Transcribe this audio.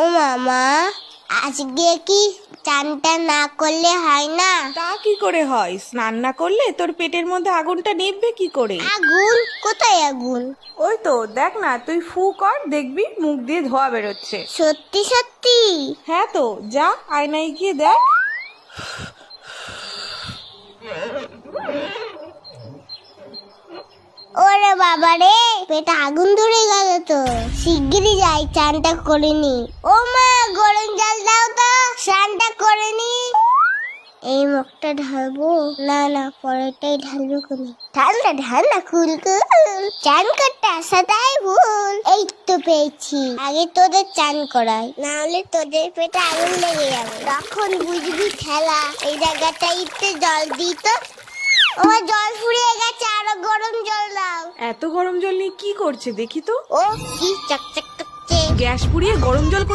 ও মামা, আজকে কি চানটা না করলে হয় না? তা কি করে হয়? স্নান না করলে তোর পেটের মধ্যে আগুনটা নিভবে কি করে? আগুন? কোথায় আগুন? ওই তো দেখ না, তুই ফু কর, দেখবি মুখ দিয়ে ধোঁয়া বেরোচ্ছে। সত্যি সত্যি? হ্যাঁ তো, যা আয়নায় গিয়ে দেখ। ওরে বাবা রে, পেটে আগুন ধরে গেল তো। শিগগিরই যাই, চানটা করে নি। ও মা, গরম জল দাও তো, স্নানটা করে নি। এই মুখটা ঢালবো? না না, পরেরটাই ঢালবো। কোনে ঠান্ডা ঠান্ডা কুলকুল, চান করতে আসাটাই ভুল। এই তো পেয়েছি, আগে তোদের চান করাই, না হলে তোদের পেটে আগুন লেগে যাবে। তখন বুঝবি খেলা। এই জায়গাটা একটু জল দিই তো। আমার জল ফুরিয়ে গেছে, আরো গরম জল দাও। এত গরম জল নিয়ে কি করছে দেখি তো। ও কি চকচক করছে। গ্যাস পুড়িয়ে গরম জল